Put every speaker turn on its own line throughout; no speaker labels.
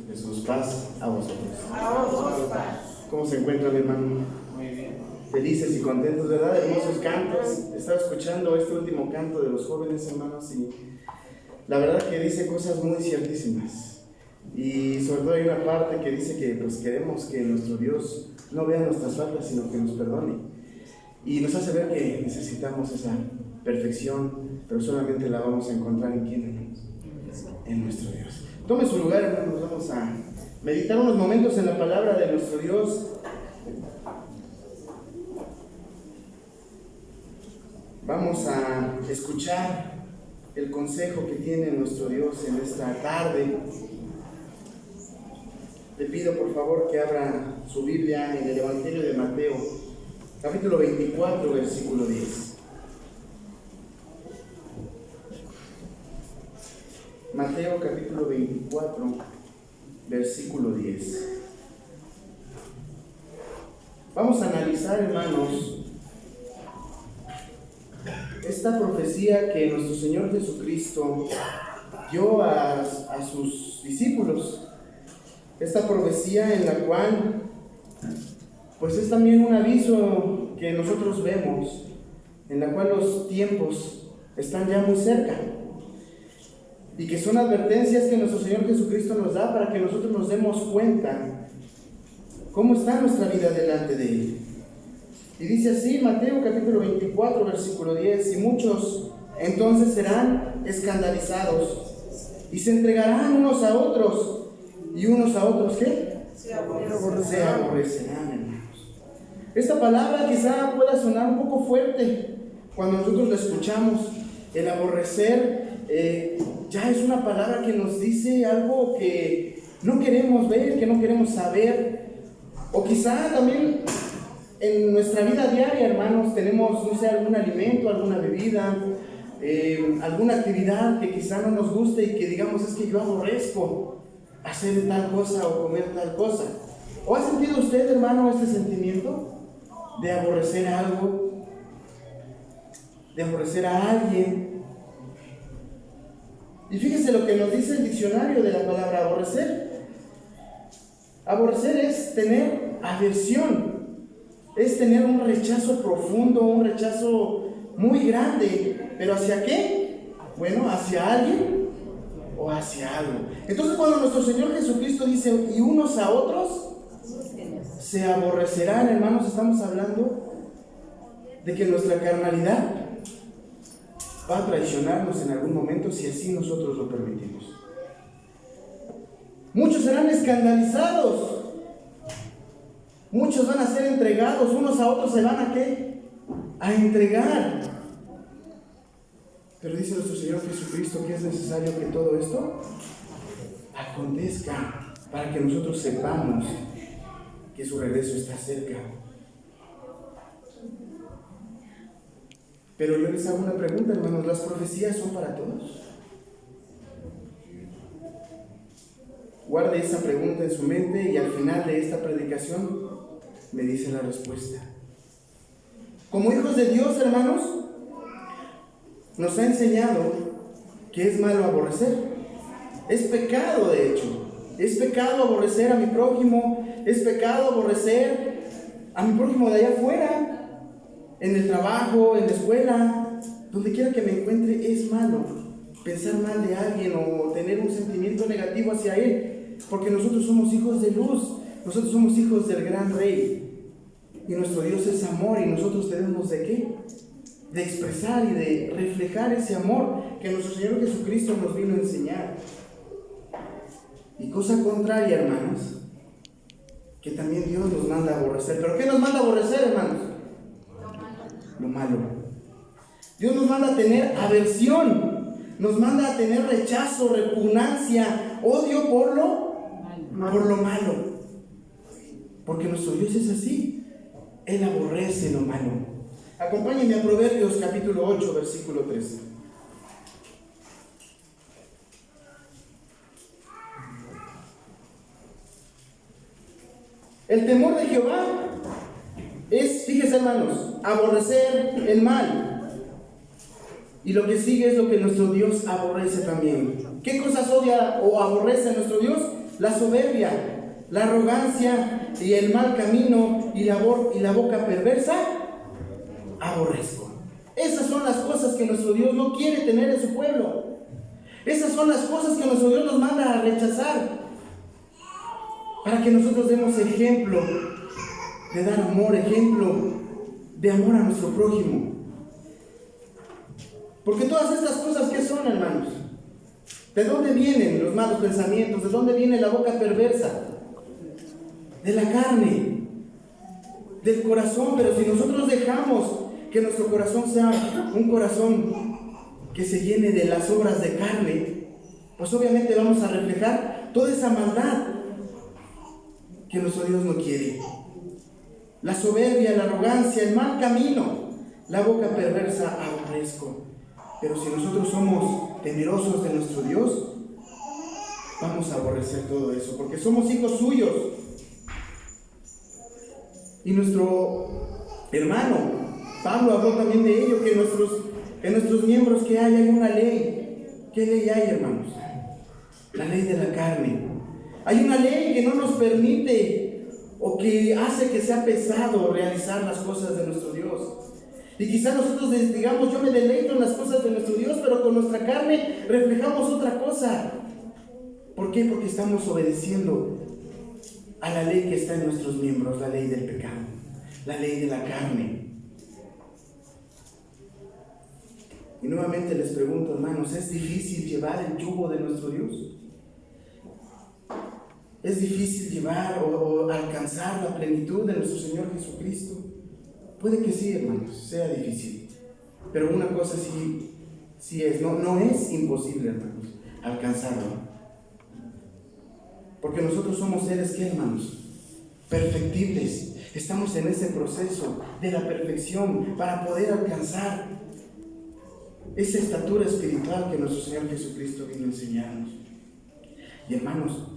Jesús, paz a vosotros.
A vos, paz.
¿Cómo se encuentran, hermano?
Muy bien.
Felices y contentos, ¿verdad? Hermosos cantos. Estaba escuchando este último canto de los jóvenes, hermanos, y la verdad que dice cosas muy ciertísimas. Y sobre todo hay una parte que dice que pues queremos que nuestro Dios no vea nuestras faltas, sino que nos perdone. Y nos hace ver que necesitamos esa perfección, pero solamente la vamos a encontrar en quién, hermanos, en nuestro Dios. Tome su lugar, hermanos, vamos a meditar unos momentos en la palabra de nuestro Dios. Vamos a escuchar el consejo que tiene nuestro Dios en esta tarde. Le pido por favor que abra su Biblia en el Evangelio de Mateo, capítulo 24, versículo 10. Mateo capítulo 24, versículo 10. Vamos a analizar, hermanos, esta profecía que nuestro Señor Jesucristo dio a sus discípulos. Esta profecía en la cual, pues es también un aviso que nosotros vemos, en la cual los tiempos están ya muy cerca. Y que son advertencias que nuestro Señor Jesucristo nos da para que nosotros nos demos cuenta cómo está nuestra vida delante de Él. Y dice así, Mateo capítulo 24, versículo 10, y muchos entonces serán escandalizados y se entregarán unos a otros, y unos a otros, ¿qué? Se aborrecerán, hermanos. Esta palabra quizá pueda sonar un poco fuerte cuando nosotros la escuchamos. El aborrecer ya es una palabra que nos dice algo que no queremos ver, que no queremos saber. O quizá también en nuestra vida diaria, hermanos, tenemos, no sé, algún alimento, alguna bebida, alguna actividad que quizá no nos guste y que digamos, es que yo aborrezco hacer tal cosa o comer tal cosa. ¿O ha sentido usted, hermano, este sentimiento de aborrecer algo, de aborrecer a alguien? Y fíjese lo que nos dice el diccionario de la palabra aborrecer. Aborrecer es tener aversión, es tener un rechazo profundo, un rechazo muy grande. ¿Pero hacia qué? Bueno, hacia alguien o hacia algo. Entonces cuando nuestro Señor Jesucristo dice, y unos a otros se aborrecerán, hermanos, estamos hablando de que nuestra carnalidad va a traicionarnos en algún momento si así nosotros lo permitimos. Muchos serán escandalizados, muchos van a ser entregados, unos a otros se van a ¿qué? A entregar. Pero dice nuestro Señor Jesucristo que es necesario que todo esto acontezca para que nosotros sepamos que su regreso está cerca. Pero yo les hago una pregunta, hermanos, ¿las profecías son para todos? Guarde esa pregunta en su mente y al final de esta predicación me dice la respuesta. Como hijos de Dios, hermanos, nos ha enseñado que es malo aborrecer. Es pecado, de hecho. Es pecado aborrecer a mi prójimo. Es pecado aborrecer a mi prójimo de allá afuera. En el trabajo, en la escuela, donde quiera que me encuentre, es malo pensar mal de alguien o tener un sentimiento negativo hacia él, porque nosotros somos hijos de luz, nosotros somos hijos del gran Rey, y nuestro Dios es amor, y nosotros tenemos de qué, de expresar y de reflejar ese amor que nuestro Señor Jesucristo nos vino a enseñar. Y cosa contraria, hermanos, que también Dios nos manda a aborrecer. ¿Pero qué nos manda a aborrecer, hermanos? Lo malo. Dios nos manda a tener aversión, nos manda a tener rechazo, repugnancia, odio por lo malo. Porque nuestro Dios es así. Él aborrece lo malo. Acompáñenme a Proverbios capítulo 8, versículo 13. El temor de Jehová es, fíjese, hermanos, aborrecer el mal. Y lo que sigue es lo que nuestro Dios aborrece también. ¿Qué cosas odia o aborrece nuestro Dios? la soberbia, la arrogancia y el mal camino y la boca perversa, aborrezco. Esas son las cosas que nuestro Dios no quiere tener en su pueblo. Esas son las cosas que nuestro Dios nos manda a rechazar, para que nosotros demos ejemplo de dar amor, ejemplo de amor a nuestro prójimo. Porque todas estas cosas, ¿qué son, hermanos? ¿De dónde vienen los malos pensamientos? ¿De dónde viene la boca perversa? De la carne, del corazón. Pero si nosotros dejamos que nuestro corazón sea un corazón que se llene de las obras de carne, pues obviamente vamos a reflejar toda esa maldad que nuestro Dios no quiere. La soberbia, la arrogancia, el mal camino, la boca perversa, aborrezco. Pero si nosotros somos temerosos de nuestro Dios, vamos a aborrecer todo eso, porque somos hijos suyos. Y nuestro hermano Pablo habló también de ello, que en nuestros miembros que hay una ley. ¿Qué ley hay, hermanos? La ley de la carne. Hay una ley que no nos permite o que hace que sea pesado realizar las cosas de nuestro Dios. Y quizás nosotros digamos, yo me deleito en las cosas de nuestro Dios, pero con nuestra carne reflejamos otra cosa. ¿Por qué? Porque estamos obedeciendo a la ley que está en nuestros miembros, la ley del pecado, la ley de la carne. Y nuevamente les pregunto, hermanos, ¿es difícil llevar el yugo de nuestro Dios? ¿Es difícil llevar o alcanzar la plenitud de nuestro Señor Jesucristo? Puede que sí, hermanos, sea difícil. Pero una cosa sí es, no es imposible, hermanos, alcanzarlo. Porque nosotros somos seres, ¿qué, hermanos? Perfectibles. Estamos en ese proceso de la perfección para poder alcanzar esa estatura espiritual que nuestro Señor Jesucristo vino a enseñarnos. Y hermanos,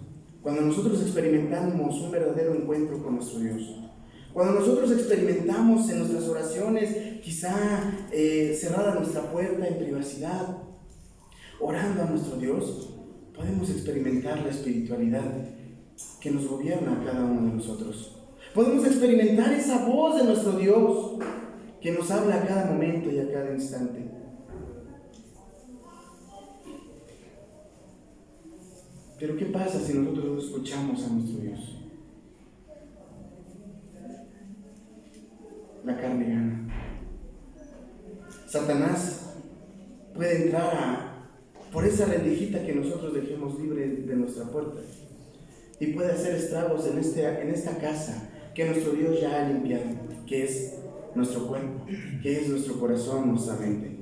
cuando nosotros experimentamos un verdadero encuentro con nuestro Dios, cuando nosotros experimentamos en nuestras oraciones, quizá cerrada nuestra puerta en privacidad, orando a nuestro Dios, podemos experimentar la espiritualidad que nos gobierna a cada uno de nosotros. Podemos experimentar esa voz de nuestro Dios que nos habla a cada momento y a cada instante. Pero ¿qué pasa si nosotros no escuchamos a nuestro Dios? La carne gana. Satanás puede entrar por esa rendijita que nosotros dejemos libre de nuestra puerta y puede hacer estragos en esta casa que nuestro Dios ya ha limpiado, que es nuestro cuerpo, que es nuestro corazón, nuestra mente.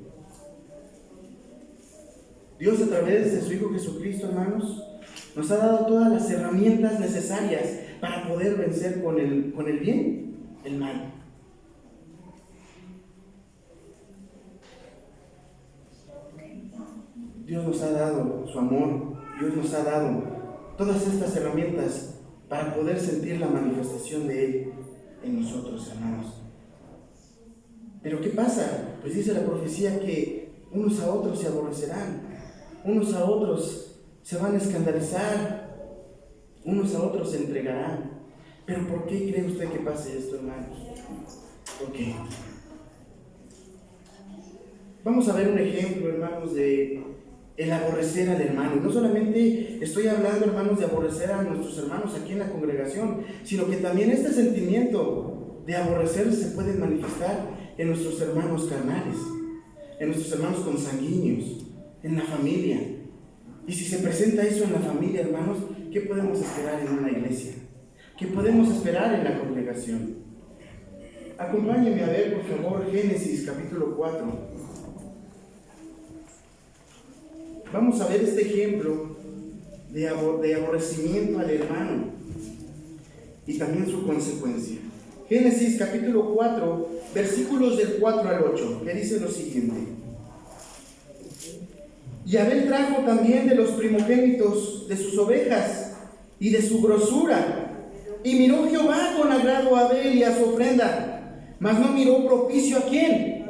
Dios, a través de su Hijo Jesucristo, hermanos, nos ha dado todas las herramientas necesarias para poder vencer con el bien el mal. Dios nos ha dado su amor, Dios nos ha dado todas estas herramientas para poder sentir la manifestación de Él en nosotros, hermanos. Pero ¿qué pasa? Pues dice la profecía que unos a otros se aborrecerán, unos a otros se van a escandalizar, unos a otros se entregarán. ¿Pero por qué cree usted que pase esto, hermanos? ¿Por qué? Vamos a ver un ejemplo, hermanos, de el aborrecer al hermano. Y no solamente estoy hablando, hermanos, de aborrecer a nuestros hermanos aquí en la congregación, sino que también este sentimiento de aborrecer se puede manifestar en nuestros hermanos carnales, en nuestros hermanos consanguíneos, en la familia. Y si se presenta eso en la familia, hermanos, ¿qué podemos esperar en una iglesia? ¿Qué podemos esperar en la congregación? Acompáñenme a ver, por favor, Génesis capítulo 4. Vamos a ver este ejemplo de aborrecimiento al hermano y también su consecuencia. Génesis capítulo 4, versículos del 4 al 8, que dice lo siguiente. Y Abel trajo también de los primogénitos de sus ovejas y de su grosura. Y miró Jehová con agrado a Abel y a su ofrenda, mas no miró propicio ¿a quién?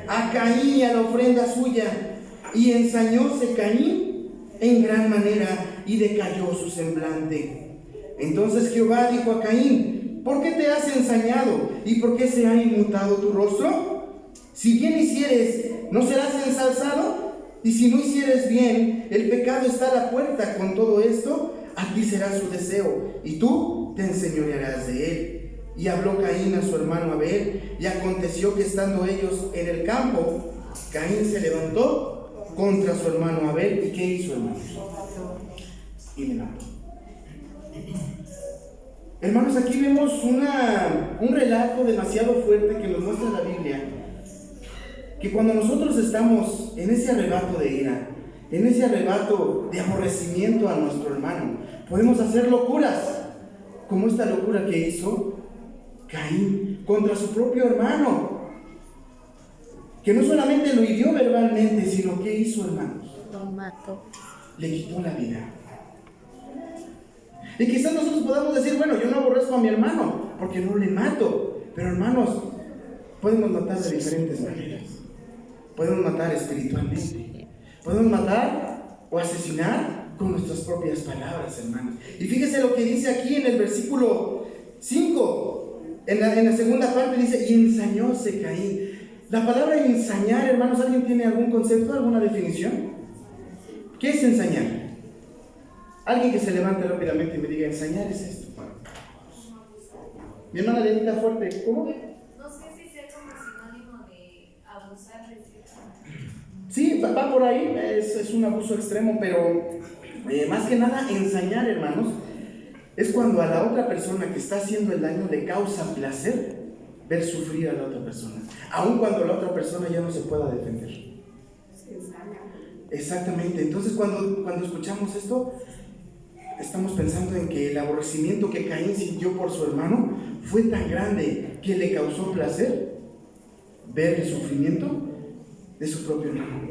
A Caín y a la ofrenda suya. Y ensañóse Caín en gran manera y decayó su semblante. Entonces Jehová dijo a Caín: ¿por qué te has ensañado? ¿Y por qué se ha inmutado tu rostro? Si bien hicieres, ¿no serás ensalzado? Y si no hicieres bien, el pecado está a la puerta. Con todo esto, a ti será su deseo, y tú te enseñorearás de él. Y habló Caín a su hermano Abel, y aconteció que estando ellos en el campo, Caín se levantó contra su hermano Abel. ¿Y qué hizo, hermanos? Y le mató. Hermanos, aquí vemos un relato demasiado fuerte que nos muestra la Biblia, que cuando nosotros estamos en ese arrebato de ira, en ese arrebato de aborrecimiento a nuestro hermano, podemos hacer locuras, como esta locura que hizo Caín contra su propio hermano, que no solamente lo hirió verbalmente, sino que hizo, hermanos,
Lo mató.
le quitó la vida. Y quizás nosotros podamos decir: bueno, yo no aborrezco a mi hermano porque no le mato. Pero, hermanos, podemos matar de diferentes maneras. Podemos matar espiritualmente, podemos matar o asesinar con nuestras propias palabras, hermanos. Y fíjese lo que dice aquí en el versículo 5, en la segunda parte dice: y ensañóse Caín. La palabra ensañar, hermanos, ¿alguien tiene algún concepto, alguna definición? ¿Qué es ensañar? Alguien que se levante rápidamente y me diga: ensañar es esto. Mi hermana Lenita, fuerte, ¿cómo?
No sé si sea como sinónimo de abusar de cierta manera.
Sí, va por ahí, es un abuso extremo, pero más que nada ensañar, hermanos, es cuando a la otra persona que está haciendo el daño le causa placer ver sufrir a la otra persona, aun cuando la otra persona ya no se pueda defender. Exactamente. Entonces cuando escuchamos esto, estamos pensando en que el aborrecimiento que Caín sintió por su hermano fue tan grande que le causó placer ver el sufrimiento de su propio hermano.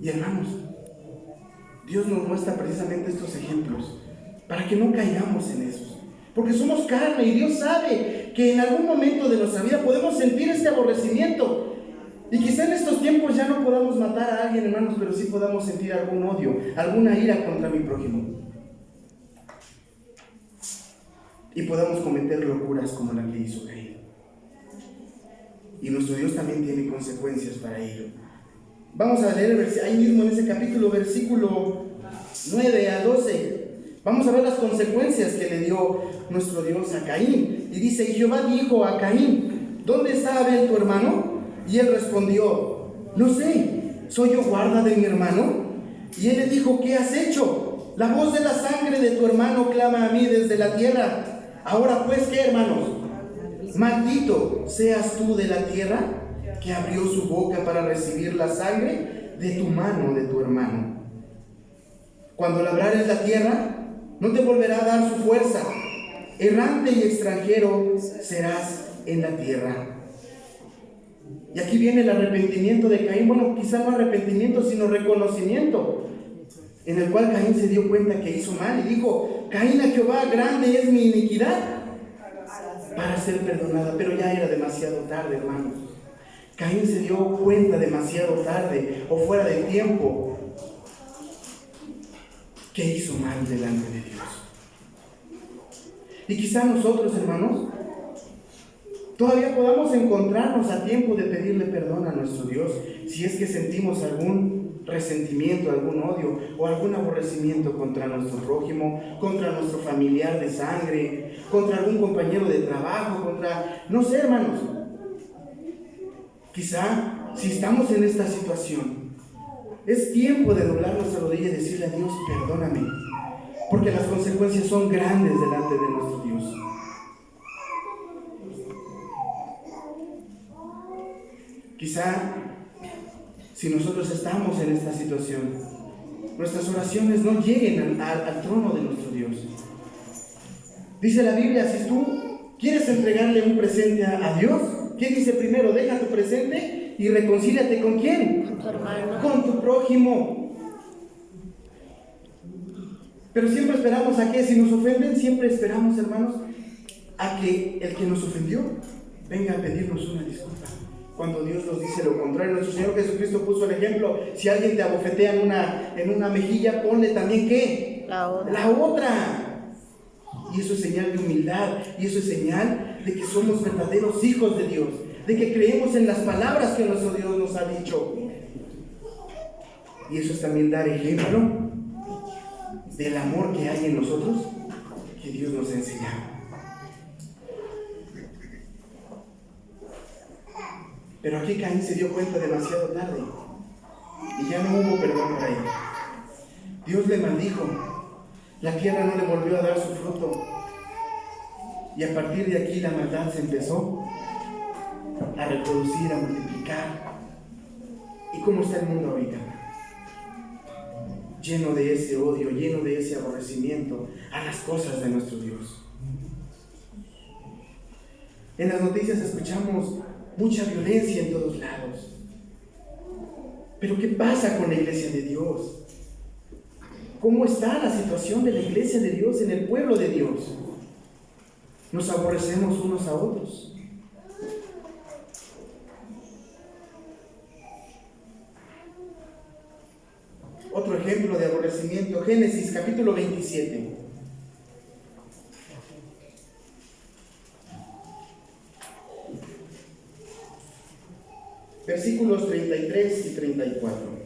Y, hermanos, Dios nos muestra precisamente estos ejemplos para que no caigamos en esos, porque somos carne y Dios sabe que en algún momento de nuestra vida podemos sentir este aborrecimiento. Y quizá en estos tiempos ya no podamos matar a alguien, hermanos, pero sí podamos sentir algún odio, alguna ira contra mi prójimo. Y podamos cometer locuras como la que hizo Caín. Y nuestro Dios también tiene consecuencias para ello. Vamos a leer ahí mismo en ese capítulo, versículo 9 a 12. Vamos a ver las consecuencias que le dio nuestro Dios a Caín. Y dice: y Jehová dijo a Caín: ¿dónde está Abel tu hermano? Y él respondió: no sé, ¿soy yo guarda de mi hermano? Y él le dijo: ¿qué has hecho? La voz de la sangre de tu hermano clama a mí desde la tierra. Ahora pues, ¿qué, hermanos? Maldito seas tú de la tierra, que abrió su boca para recibir la sangre de tu mano, de tu hermano. Cuando labrares la tierra, no te volverá a dar su fuerza. Errante y extranjero serás en la tierra. Y aquí viene el arrepentimiento de Caín. Bueno, quizá no arrepentimiento, sino reconocimiento, en el cual Caín se dio cuenta que hizo mal y dijo: Caín, a Jehová, grande es mi iniquidad para ser perdonada. Pero ya era demasiado tarde, hermanos. Caín se dio cuenta demasiado tarde, o fuera de tiempo, que hizo mal delante de Dios. Y quizá nosotros, hermanos, todavía podamos encontrarnos a tiempo de pedirle perdón a nuestro Dios, si es que sentimos algún resentimiento, algún odio o algún aborrecimiento contra nuestro prójimo, contra nuestro familiar de sangre, contra algún compañero de trabajo, no sé, hermanos. Quizá, si estamos en esta situación, es tiempo de doblar nuestra rodilla y decirle a Dios: perdóname, porque las consecuencias son grandes delante de nuestro Dios. Quizá, si nosotros estamos en esta situación, nuestras oraciones no lleguen al trono de nuestro Dios. Dice la Biblia: si tú quieres entregarle un presente a Dios, ¿qué dice primero? Deja tu presente y reconcíliate ¿con quién?
Con tu hermano.
Con tu prójimo. Pero siempre esperamos a que, si nos ofenden, siempre esperamos, hermanos, a que el que nos ofendió venga a pedirnos una disculpa. cuando Dios nos dice lo contrario. Nuestro Señor Jesucristo puso el ejemplo: si alguien te abofetea en una mejilla, ponle también ¿qué?
La otra.
La otra. Y eso es señal de humildad, y eso es señal de que somos verdaderos hijos de Dios, de que creemos en las palabras que nuestro Dios nos ha dicho. Y eso es también dar ejemplo del amor que hay en nosotros, que Dios nos ha enseñado. Pero aquí Caín se dio cuenta demasiado tarde y ya no hubo perdón para él. Dios le maldijo, la tierra no le volvió a dar su fruto, y a partir de aquí la maldad se empezó a reproducir, a multiplicar. ¿Y cómo está el mundo ahorita? Lleno de ese odio, lleno de ese aborrecimiento a las cosas de nuestro Dios. En las noticias escuchamos mucha violencia en todos lados. Pero ¿qué pasa con la iglesia de Dios? ¿Cómo está la situación de la iglesia de Dios en el pueblo de Dios? Nos aborrecemos unos a otros. Otro ejemplo de aborrecimiento, Génesis capítulo 27. Versículos 33 y 34.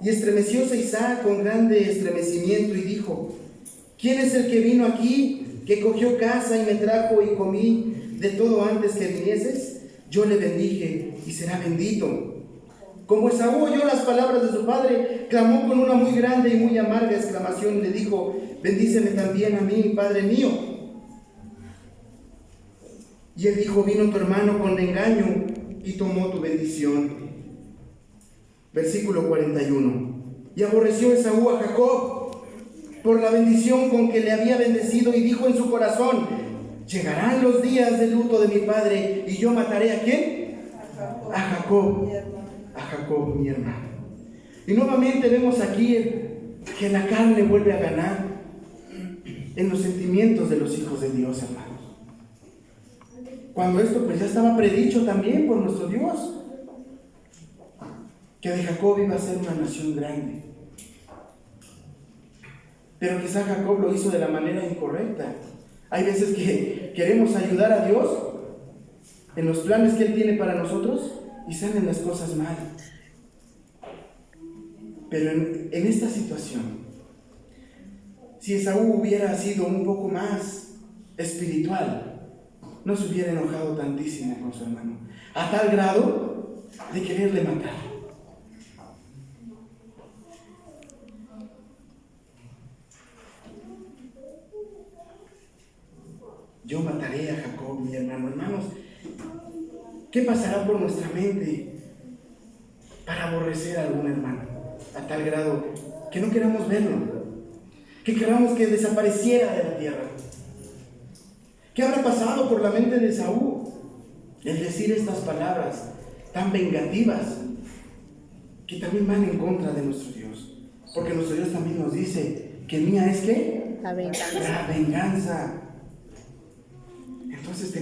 Y estremecióse Isaac con grande estremecimiento y dijo: ¿quién es el que vino aquí, que cogió casa y me trajo y comí de todo antes que vinieses? Yo le bendije y será bendito. Como Esaú oyó las palabras de su padre, clamó con una muy grande y muy amarga exclamación y le dijo: bendíceme también a mí, padre mío. Y él dijo: vino tu hermano con engaño y tomó tu bendición. Versículo 41. Y aborreció Esaú a Jacob por la bendición con que le había bendecido, y dijo en su corazón: llegarán los días de luto de mi padre, y yo mataré ¿a quién? A Jacob. A Jacob, mi hermano. Y nuevamente vemos aquí que la carne vuelve a ganar en los sentimientos de los hijos de Dios, hermanos. Cuando esto pues ya estaba predicho también por nuestro Dios, que de Jacob iba a ser una nación grande. Pero quizá Jacob lo hizo de la manera incorrecta. Hay veces que queremos ayudar a Dios en los planes que Él tiene para nosotros y salen las cosas mal. Pero en esta situación, si Esaú hubiera sido un poco más espiritual, no se hubiera enojado tantísimo con su hermano, a tal grado de quererle matar. Yo mataré a Jacob, mi hermano. Hermanos, ¿qué pasará por nuestra mente para aborrecer a algún hermano? A tal grado que no queramos verlo, que queramos que desapareciera de la tierra. ¿Qué habrá pasado por la mente de Saúl el decir estas palabras tan vengativas que también van en contra de nuestro Dios? Porque nuestro Dios también nos dice que mía es ¿qué?
La venganza.
La venganza. Entonces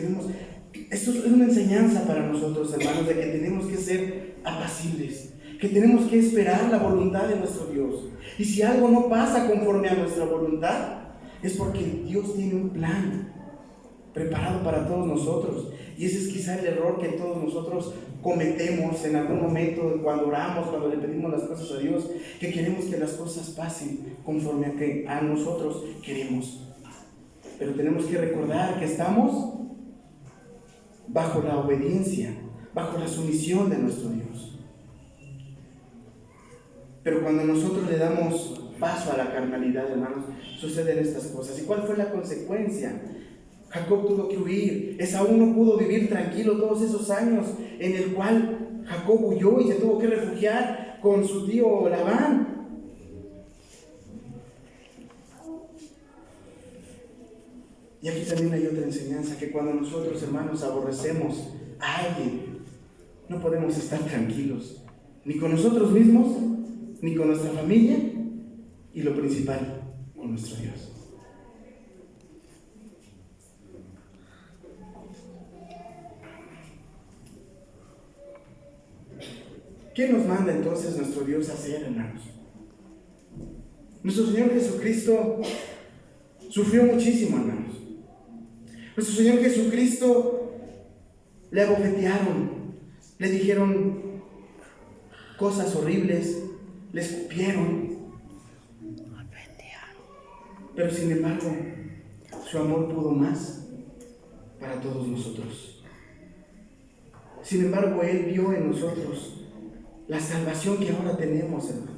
esto es una enseñanza para nosotros, hermanos, de que tenemos que ser apacibles, que tenemos que esperar la voluntad de nuestro Dios. Y si algo no pasa conforme a nuestra voluntad, es porque Dios tiene un plan preparado para todos nosotros. Y ese es quizá el error que todos nosotros cometemos en algún momento cuando oramos, cuando le pedimos las cosas a Dios, que queremos que las cosas pasen conforme a que a nosotros queremos. Pero tenemos que recordar que estamos bajo la obediencia, bajo la sumisión de nuestro Dios. Pero cuando nosotros le damos paso a la carnalidad, hermanos, suceden estas cosas. ¿Y cuál fue la consecuencia? Jacob tuvo que huir. Esaú no pudo vivir tranquilo todos esos años en el cual Jacob huyó y se tuvo que refugiar con su tío Labán. Y aquí también hay otra enseñanza, que cuando nosotros, hermanos, aborrecemos a alguien, no podemos estar tranquilos, ni con nosotros mismos, ni con nuestra familia, y lo principal, con nuestro Dios. ¿Qué nos manda entonces nuestro Dios a hacer, hermanos? Nuestro Señor Jesucristo sufrió muchísimo, hermanos. Nuestro Señor Jesucristo le abofetearon, le dijeron cosas horribles, le escupieron. Pero sin embargo, su amor pudo más para todos nosotros. Sin embargo, Él vio en nosotros la salvación que ahora tenemos, hermanos.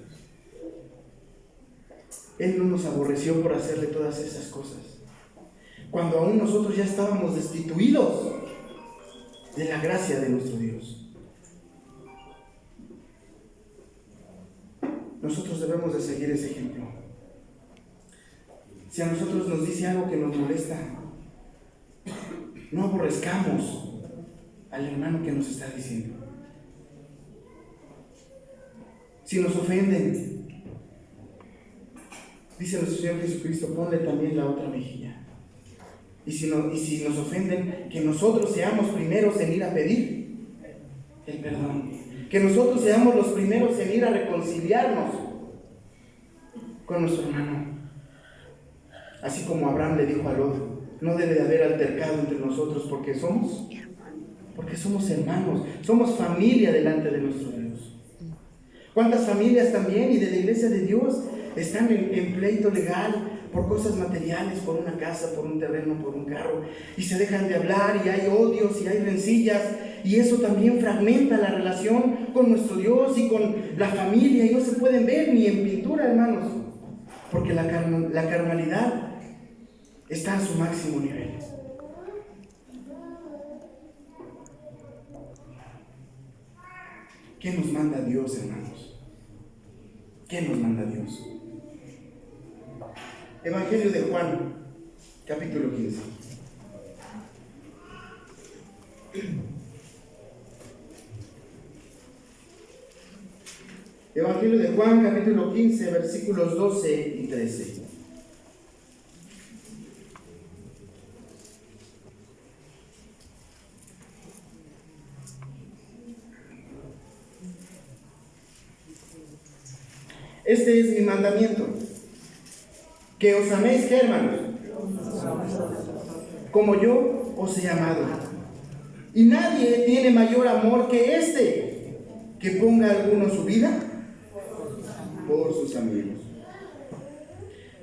Él no nos aborreció por hacerle todas esas cosas, cuando aún nosotros ya estábamos destituidos de la gracia de nuestro Dios. Nosotros debemos de seguir ese ejemplo. Si a nosotros nos dice algo que nos molesta, no aborrezcamos al hermano que nos está diciendo. Si nos ofenden, dice nuestro Señor Jesucristo, ponle también la otra mejilla. Y si nos ofenden, que nosotros seamos primeros en ir a pedir el perdón. Que nosotros seamos los primeros en ir a reconciliarnos con nuestro hermano. Así como Abraham le dijo a Lot, no debe de haber altercado entre nosotros porque somos hermanos, somos familia delante de nuestro Dios. ¿Cuántas familias también y de la iglesia de Dios están en pleito legal por cosas materiales, por una casa, por un terreno, por un carro, y se dejan de hablar y hay odios y hay rencillas, y eso también fragmenta la relación con nuestro Dios y con la familia, y no se pueden ver ni en pintura, hermanos, porque la carnalidad está a su máximo nivel. ¿Qué nos manda Dios, hermanos? ¿Qué nos manda Dios? Evangelio de Juan, capítulo 15. Evangelio de Juan, capítulo 15, versículos 12 y 13. Este es mi mandamiento, que os améis, ¿qué, hermanos? Como yo os he amado. Y nadie tiene mayor amor que este, que ponga alguno su vida por sus amigos.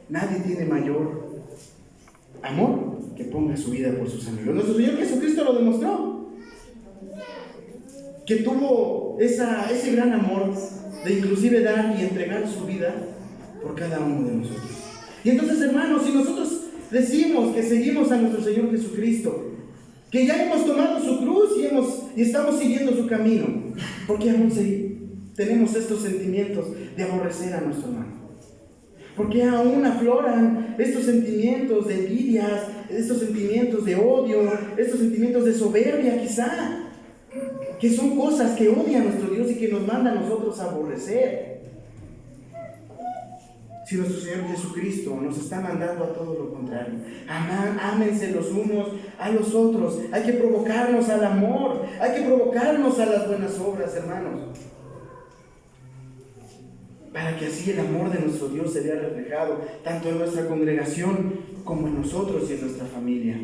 Nadie tiene mayor amor que ponga su vida por sus amigos. Nuestro Señor Jesucristo lo demostró, que tuvo ese gran amor de inclusive dar y entregar su vida por cada uno de nosotros. Y entonces, hermanos, si nosotros decimos que seguimos a nuestro Señor Jesucristo, que ya hemos tomado su cruz y estamos siguiendo su camino, ¿por qué aún tenemos estos sentimientos de aborrecer a nuestro hermano? ¿Por qué aún afloran estos sentimientos de envidias, estos sentimientos de odio, estos sentimientos de soberbia quizá? Que son cosas que odia a nuestro Dios y que nos manda a nosotros a aborrecer. Si nuestro Señor Jesucristo nos está mandando a todo lo contrario, ámense los unos a los otros. Hay que provocarnos al amor, hay que provocarnos a las buenas obras, hermanos, para que así el amor de nuestro Dios se vea reflejado tanto en nuestra congregación como en nosotros y en nuestra familia.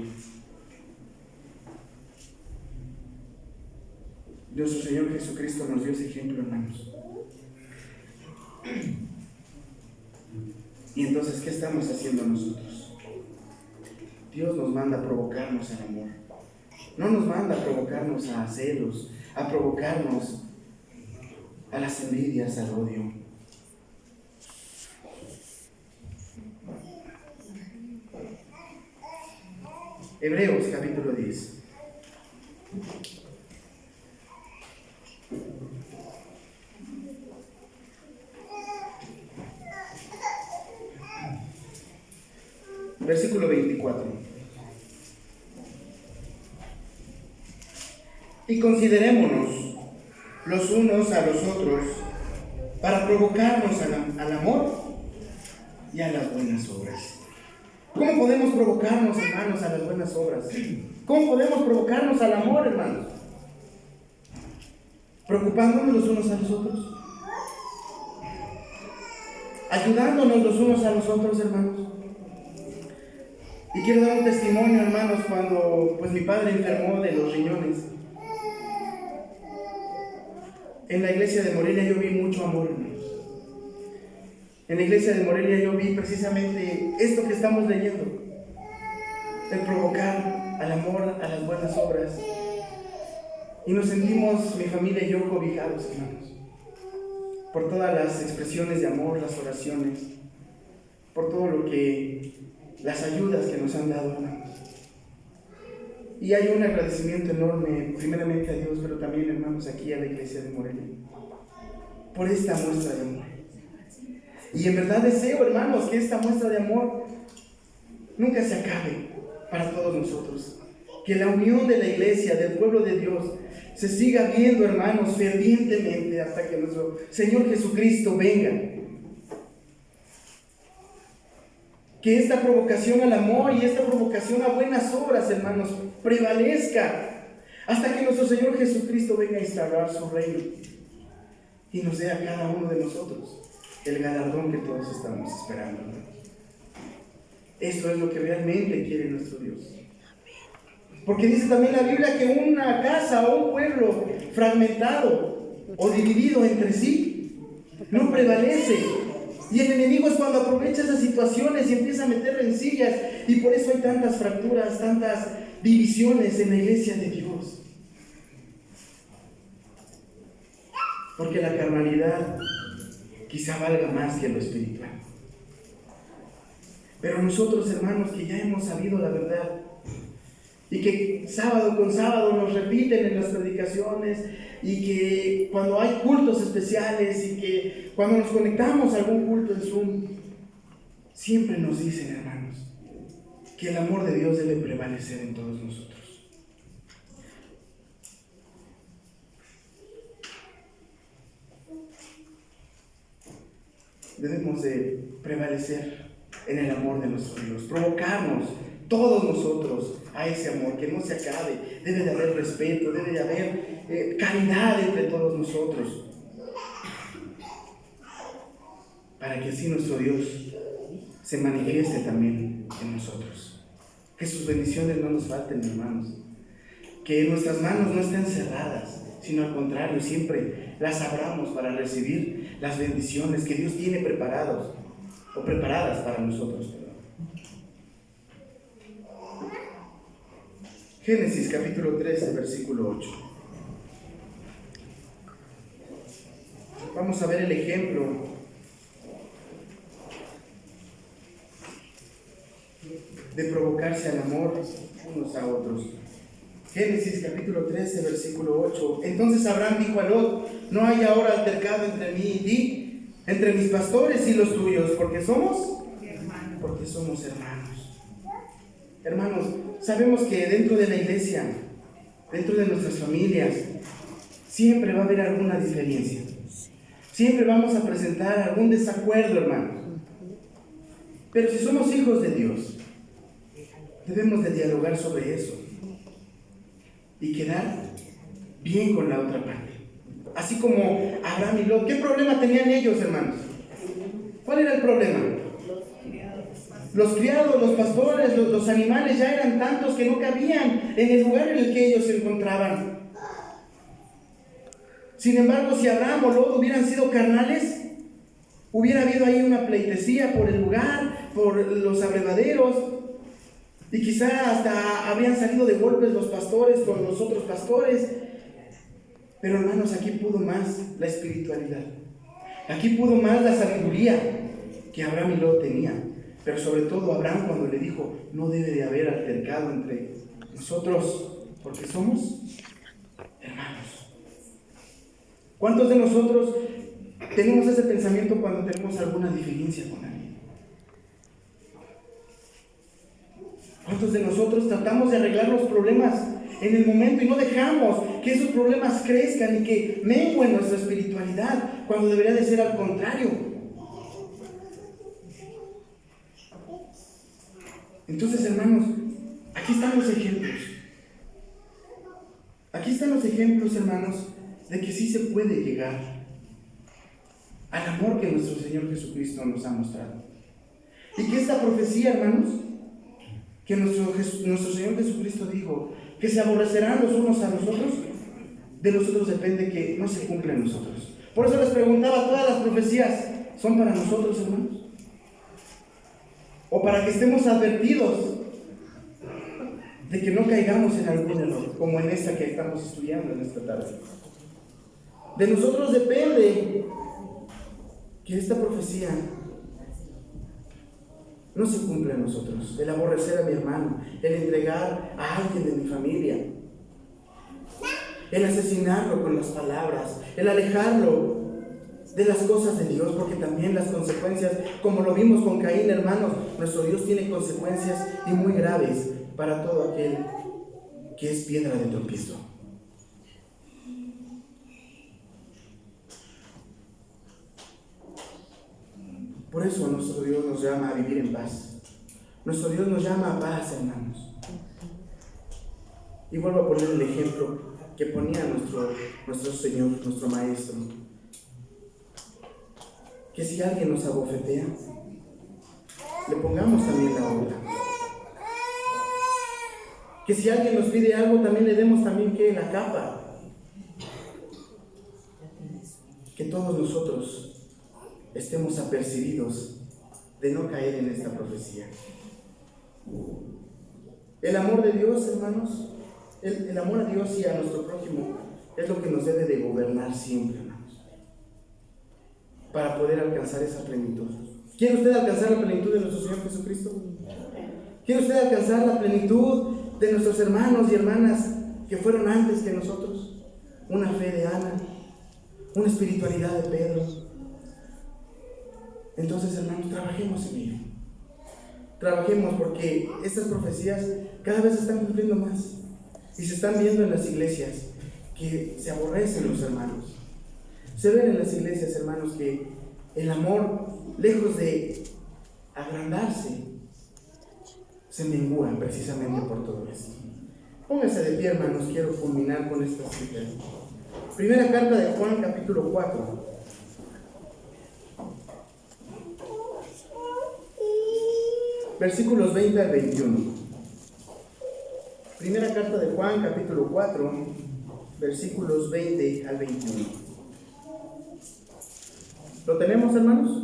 Nuestro Señor Jesucristo nos dio ese ejemplo, hermanos. Y entonces, ¿qué estamos haciendo nosotros? Dios nos manda a provocarnos al amor. No nos manda a provocarnos a celos, a provocarnos a las envidias, al odio. Hebreos capítulo 10. Versículo 24. Y considerémonos los unos a los otros para provocarnos al amor y a las buenas obras. ¿Cómo podemos provocarnos, hermanos, a las buenas obras? ¿Cómo podemos provocarnos al amor, hermanos? Preocupándonos los unos a los otros, ayudándonos los unos a los otros, hermanos. Y quiero dar un testimonio, hermanos, cuando mi padre enfermó de los riñones. En la iglesia de Morelia yo vi mucho amor, hermanos. En la iglesia de Morelia yo vi precisamente esto que estamos leyendo, el provocar al amor, a las buenas obras. Y nos sentimos, mi familia y yo, cobijados, hermanos, por todas las expresiones de amor, las oraciones, por todo lo que, las ayudas que nos han dado, hermanos. Y hay un agradecimiento enorme, primeramente a Dios, pero también, hermanos, aquí a la iglesia de Morelia, por esta muestra de amor. Y en verdad deseo, hermanos, que esta muestra de amor nunca se acabe para todos nosotros. Que la unión de la iglesia, del pueblo de Dios, se siga viendo, hermanos, fervientemente hasta que nuestro Señor Jesucristo venga. Que esta provocación al amor y esta provocación a buenas obras, hermanos, prevalezca hasta que nuestro Señor Jesucristo venga a instaurar su reino y nos dé a cada uno de nosotros el galardón que todos estamos esperando, hermanos. Esto es lo que realmente quiere nuestro Dios. Porque dice también la Biblia que una casa o un pueblo fragmentado o dividido entre sí no prevalece. Y el enemigo es cuando aprovecha esas situaciones y empieza a meter rencillas. Y por eso hay tantas fracturas, tantas divisiones en la iglesia de Dios. Porque la carnalidad quizá valga más que lo espiritual. Pero nosotros, hermanos, que ya hemos sabido la verdad, y que sábado con sábado nos repiten en las predicaciones, y que cuando hay cultos especiales, y que cuando nos conectamos a algún culto en Zoom, siempre nos dicen, hermanos, que el amor de Dios debe prevalecer en todos nosotros. Debemos de prevalecer en el amor de nuestro Dios, provocarnos todos nosotros a ese amor, que no se acabe. Debe de haber respeto, debe de haber caridad entre todos nosotros, para que así nuestro Dios se manifieste también en nosotros. Que sus bendiciones no nos falten, hermanos, que nuestras manos no estén cerradas, sino al contrario, siempre las abramos para recibir las bendiciones que Dios tiene preparadas para nosotros. Génesis capítulo 13, versículo 8. Vamos a ver el ejemplo de provocarse al amor unos a otros. Génesis capítulo 13, versículo 8. Entonces Abraham dijo a Lot: no hay ahora altercado entre mí y ti, entre mis pastores y los tuyos, porque somos hermanos. Hermanos, sabemos que dentro de la iglesia, dentro de nuestras familias, siempre va a haber alguna diferencia. Siempre vamos a presentar algún desacuerdo, hermanos. Pero si somos hijos de Dios, debemos de dialogar sobre eso y quedar bien con la otra parte. Así como Abraham y Lot. ¿Qué problema tenían ellos, hermanos? ¿Cuál era el problema? Los criados, los pastores, los animales ya eran tantos que no cabían en el lugar en el que ellos se encontraban. Sin embargo, si Abraham o Lot hubieran sido carnales, hubiera habido ahí una pleitesía por el lugar, por los abrevaderos, y quizá hasta habrían salido de golpes los pastores con los otros pastores. Pero hermanos, aquí pudo más la espiritualidad, aquí pudo más la sabiduría que Abraham y Lot tenían. Pero sobre todo Abraham, cuando le dijo: no debe de haber altercado entre nosotros, porque somos hermanos. ¿Cuántos de nosotros tenemos ese pensamiento cuando tenemos alguna diferencia con alguien? ¿Cuántos de nosotros tratamos de arreglar los problemas en el momento y no dejamos que esos problemas crezcan y que menguen nuestra espiritualidad, cuando debería de ser al contrario? Entonces, hermanos, aquí están los ejemplos. Aquí están los ejemplos, hermanos, de que sí se puede llegar al amor que nuestro Señor Jesucristo nos ha mostrado. Y que esta profecía, hermanos, que nuestro Señor Jesucristo dijo, que se aborrecerán los unos a los otros, de nosotros depende que no se cumpla en nosotros. Por eso les preguntaba, ¿todas las profecías son para nosotros, hermanos? O para que estemos advertidos de que no caigamos en algún error, como en esta que estamos estudiando en esta tarde. De nosotros depende que esta profecía no se cumpla en nosotros. El aborrecer a mi hermano, el entregar a alguien de mi familia, el asesinarlo con las palabras, el alejarlo de las cosas de Dios, porque también las consecuencias, como lo vimos con Caín, hermanos, nuestro Dios tiene consecuencias y muy graves para todo aquel que es piedra de tropiezo. Por eso nuestro Dios nos llama a vivir en paz. Nuestro Dios nos llama a paz, hermanos. Y vuelvo a poner el ejemplo que ponía nuestro Señor, nuestro Maestro. Que si alguien nos abofetea, le pongamos también la otra. Que si alguien nos pide algo, también le demos también que la capa. Que todos nosotros estemos apercibidos de no caer en esta profecía. El amor de Dios, hermanos, el amor a Dios y a nuestro prójimo es lo que nos debe de gobernar siempre, hermanos, para poder alcanzar esa plenitud. ¿Quiere usted alcanzar la plenitud de nuestro Señor Jesucristo? ¿Quiere usted alcanzar la plenitud de nuestros hermanos y hermanas que fueron antes que nosotros? Una fe de Ana, una espiritualidad de Pedro. Entonces, hermanos, trabajemos en ello. Trabajemos, porque estas profecías cada vez se están cumpliendo más y se están viendo en las iglesias que se aborrecen los hermanos. Se ven en las iglesias, hermanos, que el amor, lejos de agrandarse, se mengúa precisamente por todo esto. Póngase de pie, hermanos, quiero culminar con esta cita. Primera carta de Juan, capítulo 4. Versículos 20 al 21. Primera carta de Juan, capítulo 4, versículos 20 al 21. ¿Lo tenemos, hermanos?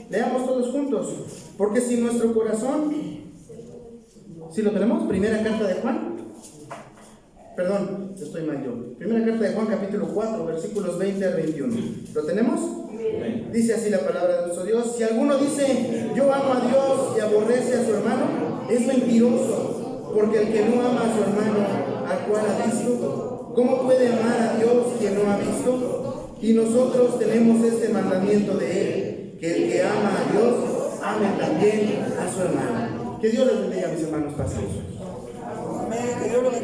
Leamos todos juntos. Porque si nuestro corazón... ¿Sí lo tenemos? Primera carta de Juan. Perdón, estoy mal yo. Primera carta de Juan, capítulo 4, versículos 20 al 21. ¿Lo tenemos? Dice así la palabra de nuestro Dios: si alguno dice, yo amo a Dios, y aborrece a su hermano, es mentiroso, porque el que no ama a su hermano, al cual ha visto, ¿cómo puede amar a Dios quien no ha visto? Y nosotros tenemos este mandamiento de Él, que el que ama a Dios, ame también a su hermano. Que Dios les bendiga, mis hermanos preciosos. Amén. Que Dios los bendiga.